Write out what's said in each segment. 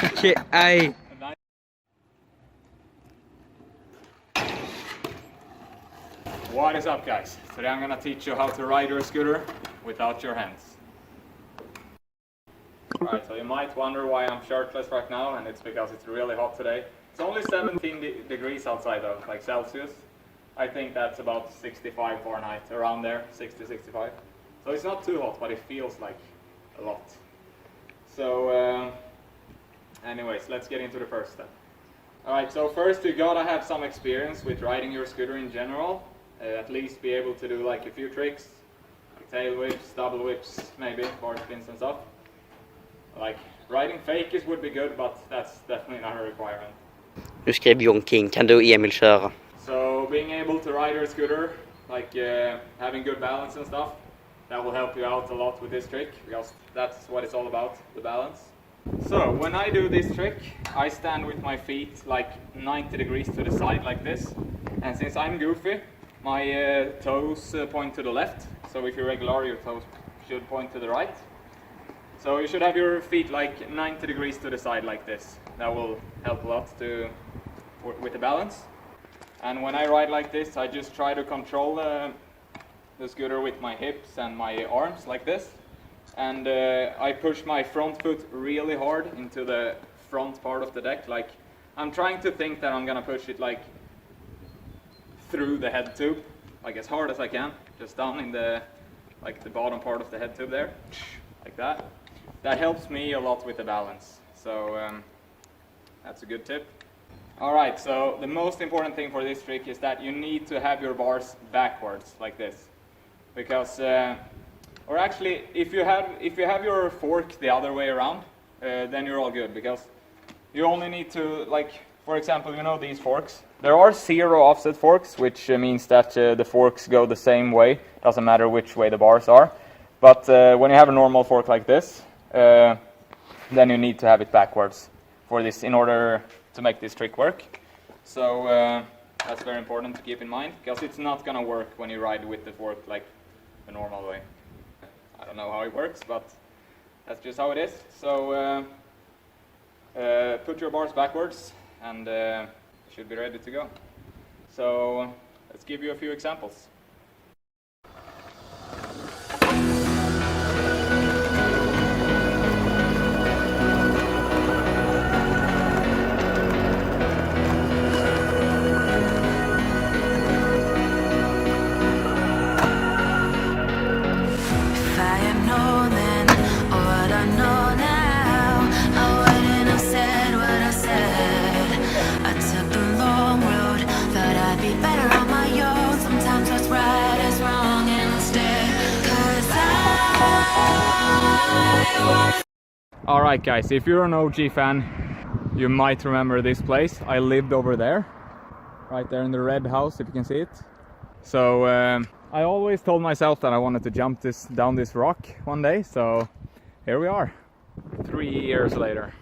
Okay, I. What is up, guys? Today I'm gonna teach you how to ride your scooter without your hands. Alright, so you might wonder why I'm shirtless right now, and it's because it's really hot today. It's only 17 degrees outside though, like Celsius. I think that's about 65 Fahrenheit, around there, 60, 65. So it's not too hot, but it feels like a lot. So, anyways, let's get into the first step. Alright, so first you gotta have some experience with riding your scooter in general. At least be able to do like a few tricks, like tail whips, double whips, maybe, bar spins and stuff. Like, riding fakies would be good, but that's definitely not a requirement. Nu skrev John King, kan du Emil köra? So being able to ride your scooter, like having good balance and stuff, that will help you out a lot with this trick, because that's what it's all about, the balance. So when I do this trick, I stand with my feet like 90 degrees to the side like this. And since I'm goofy, my toes point to the left. So if you're regular, your toes should point to the right. So you should have your feet like 90 degrees to the side like this. That will help a lot with the balance. And when I ride like this, I just try to control the scooter with my hips and my arms like this. And I push my front foot really hard into the front part of the deck. Like, I'm trying to think that I'm gonna push it like through the head tube, like as hard as I can, just down in the bottom part of the head tube there, like that. That helps me a lot with the balance. So that's a good tip. Alright, so the most important thing for this trick is that you need to have your bars backwards, like this. Because, or actually, if you have your fork the other way around, then you're all good. Because you only need to, like, for example, you know these forks? There are 0 offset forks, which means that the forks go the same way. Doesn't matter which way the bars are. But when you have a normal fork like this, then you need to have it backwards for this in order to make this trick work. So that's very important to keep in mind, because it's not gonna work when you ride with the fork like the normal way. I don't know how it works, but that's just how it is. So put your bars backwards, and you should be ready to go. So let's give you a few examples. Alright guys, if you're an OG fan, you might remember this place. I lived over there, right there in the red house, if you can see it. So I always told myself that I wanted to jump down this rock one day, so here we are, 3 years later.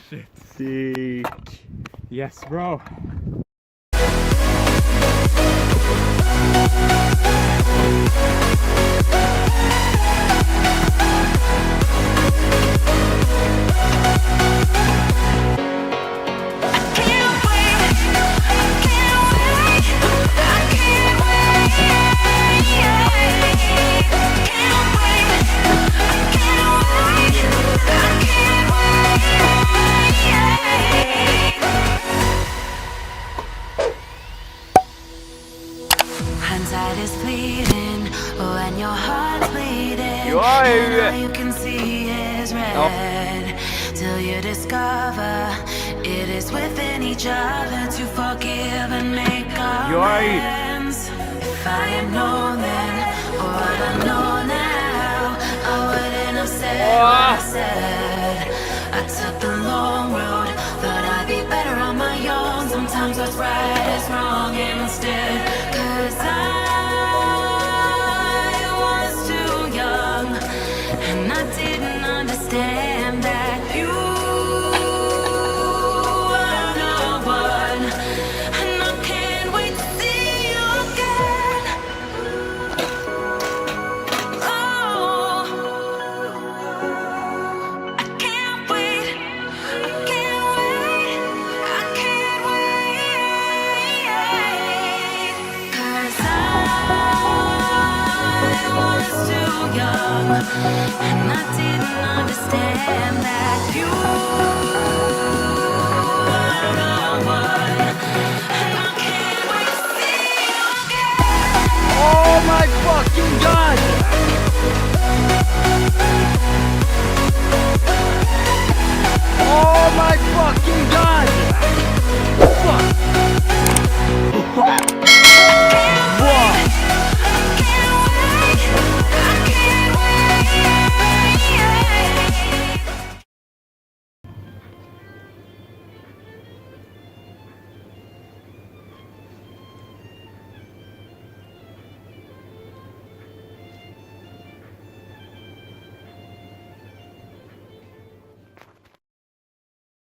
Shit. Sick. Yes, bro. Hindsight is fleeting when your heart's bleeding, and all you can see is red. Till you discover it is within each other to forgive and make amends. If I had known then what I know now, I wouldn't have said what I said. I took the long road, thought I'd be better on my own. Sometimes what's right is wrong instead, 'cause I was too young, and I didn't understand that you understand that you